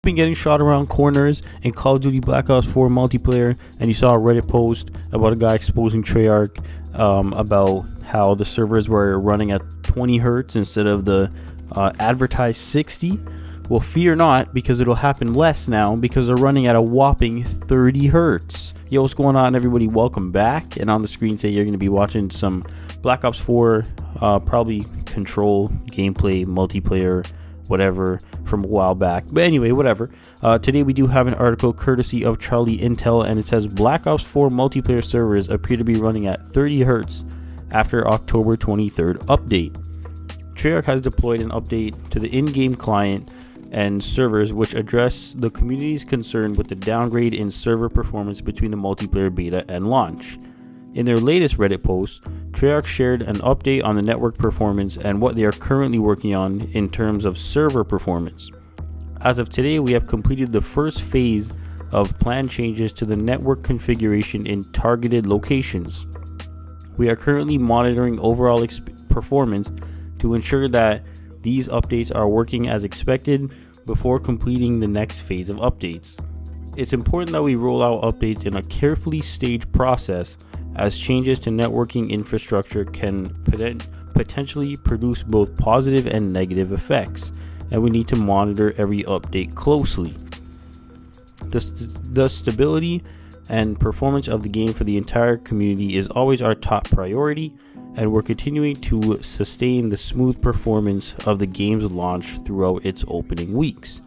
been getting shot around corners in Call of Duty Black Ops 4 multiplayer, and you saw a Reddit post about a guy exposing Treyarch about how the servers were running at 20 hertz instead of the advertised 60. Well, fear not, because it'll happen less now, because they're running at a whopping 30 hertz. Yo, what's going on, everybody? Welcome back. And on the screen today, you're going to be watching some Black Ops 4, probably Control gameplay, multiplayer, whatever, from a while back. But anyway, whatever. Today we do have an article courtesy of Charlie Intel, and it says Black Ops 4 multiplayer servers appear to be running at 30 hertz after October 23rd update. Treyarch has deployed an update to the in-game client and servers which address the community's concern with the downgrade in server performance between the multiplayer beta and launch. In their latest Reddit post, Treyarch shared an update on the network performance and what they are currently working on in terms of server performance. As of today, we have completed the first phase of planned changes to the network configuration in targeted locations. We are currently monitoring overall performance to ensure that these updates are working as expected before completing the next phase of updates. It's important that we roll out updates in a carefully staged process, as changes to networking infrastructure can potentially produce both positive and negative effects, and we need to monitor every update closely. The stability and performance of the game for the entire community is always our top priority, and we're continuing to sustain the smooth performance of the game's launch throughout its opening weeks.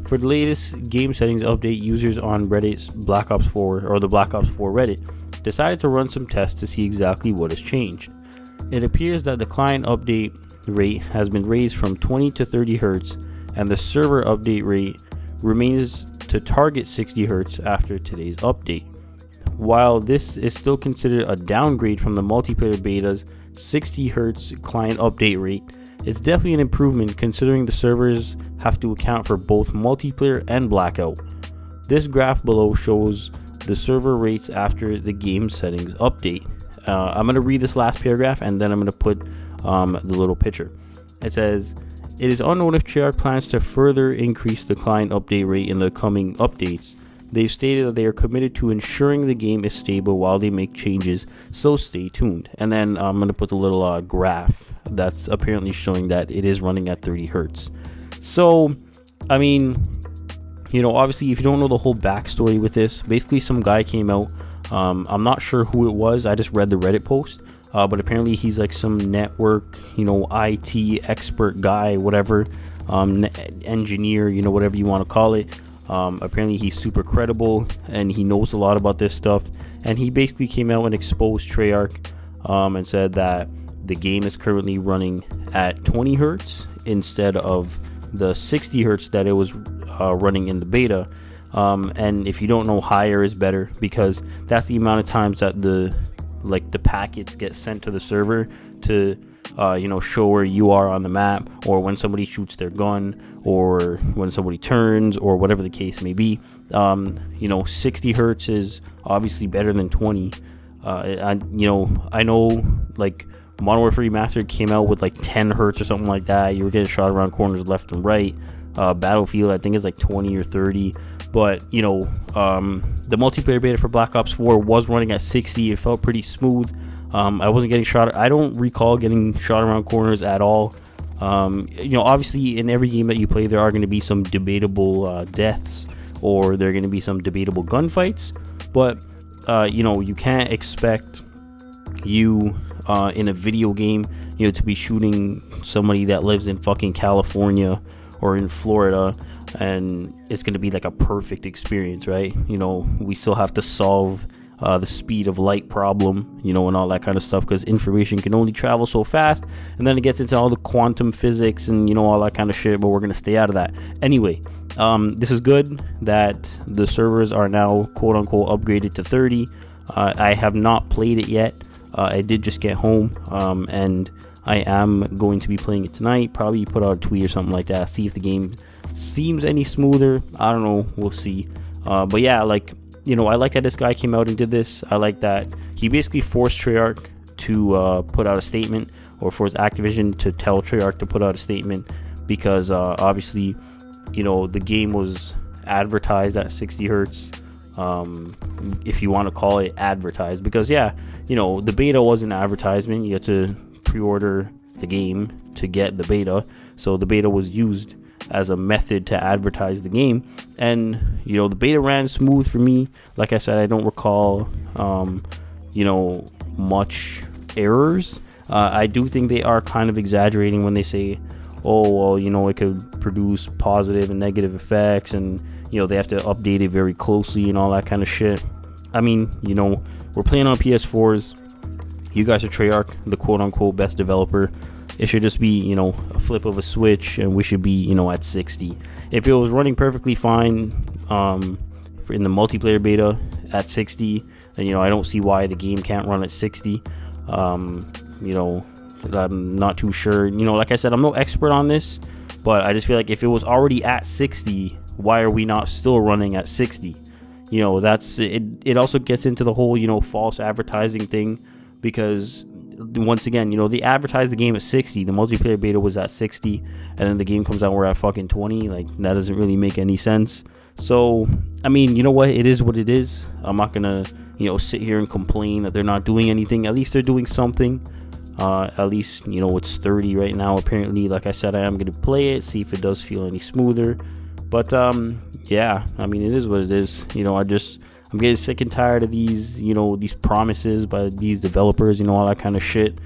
For the latest game settings update, users on Reddit's Black Ops 4 or the Black Ops 4 Reddit decided to run some tests to see exactly what has changed. It appears that the client update rate has been raised from 20 to 30 Hz, and the server update rate remains to target 60 Hz after today's update. While this is still considered a downgrade from the multiplayer beta's 60 Hz client update rate, it's definitely an improvement considering the servers have to account for both multiplayer and blackout. This graph below shows the server rates after the game settings update. I'm going to read this last paragraph and then I'm going to put the little picture. It says, "It is unknown if Treyarch plans to further increase the client update rate in the coming updates. They've stated that they are committed to ensuring the game is stable while they make changes, so stay tuned." And then I'm going to put the little graph that's apparently showing that it is running at 30 hertz. So, I mean, you know, obviously, if you don't know the whole backstory with this, basically some guy came out. I'm not sure who it was. I just read the Reddit post. But apparently he's like some network, you know, IT expert guy, whatever, engineer, you know, whatever you want to call it. Apparently he's super credible and he knows a lot about this stuff, and he basically came out and exposed Treyarch and said that the game is currently running at 20 hertz instead of the 60 hertz that it was running in the beta. And if you don't know, higher is better, because that's the amount of times that the packets get sent to the server to show where you are on the map, or when somebody shoots their gun, or when somebody turns, or whatever the case may be. 60 hertz is obviously better than 20. I know like Modern Warfare Remastered came out with like 10 hertz or something like that. You were getting shot around corners left and right. Battlefield, I think, is like 20 or 30. But the multiplayer beta for Black Ops 4 was running at 60. It felt pretty smooth. I wasn't getting shot. I don't recall getting shot around corners at all. Obviously in every game that you play, there are going to be some debatable deaths, or there are going to be some debatable gunfights. But you can't expect you in a video game, to be shooting somebody that lives in fucking California or in Florida, and it's going to be like a perfect experience, right? We still have to solve the speed of light problem, and all that kind of stuff, because information can only travel so fast. And then it gets into all the quantum physics and all that kind of shit, but we're going to stay out of that. Anyway, this is good that the servers are now quote unquote upgraded to 30. I have not played it yet. I did just get home, and I am going to be playing it tonight. Probably put out a tweet or something like that, see if the game seems any smoother. I don't know, we'll see. But yeah, I like that this guy came out and did this. I like that he basically forced Treyarch to put out a statement, or forced Activision to tell Treyarch to put out a statement, because obviously the game was advertised at 60 hertz, if you want to call it advertised, because the beta was an advertisement. You had to pre-order the game to get the beta, so the beta was used as a method to advertise the game. And the beta ran smooth for me. Like I said, I don't recall much errors. I do think they are kind of exaggerating when they say, oh well, it could produce positive and negative effects, and they have to update it very closely and all that kind of shit. I mean, we're playing on PS4s. You guys are Treyarch, the quote-unquote best developer. It should just be, a flip of a switch, and we should be, at 60. If it was running perfectly fine in the multiplayer beta at 60, then, I don't see why the game can't run at 60. I'm not too sure. Like I said, I'm no expert on this, but I just feel like if it was already at 60, why are we not still running at 60? That's it. It also gets into the whole, false advertising thing, because once again, they advertised the game at 60. The multiplayer beta was at 60, and then the game comes out, we're at fucking 20. Like, that doesn't really make any sense. So, I mean, you know what? It is what it is. I'm not gonna, sit here and complain that they're not doing anything. At least they're doing something. At least, it's 30 right now. Apparently, like I said, I am gonna play it, see if it does feel any smoother. But yeah, I mean, it is what it is. I'm getting sick and tired of these, these promises by these developers, all that kind of shit.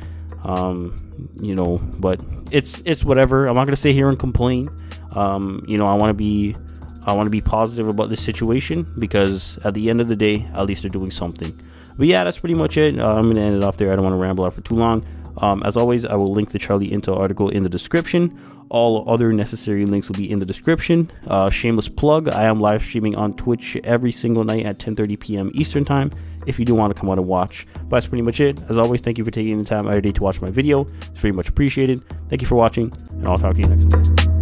But it's whatever. I'm not gonna sit here and complain. I want to be positive about this situation, because at the end of the day, at least they're doing something. But yeah, that's pretty much it. I'm gonna end it off there. I don't want to ramble out for too long. As always, I will link the Charlie Intel article in the description. All other necessary links will be in the description. Shameless plug, I am live streaming on Twitch every single night at 10:30 p.m. Eastern time, if you do want to come out and watch. But that's pretty much it. As always, thank you for taking the time out of your day to watch my video. It's very much appreciated. Thank you for watching, and I'll talk to you next time.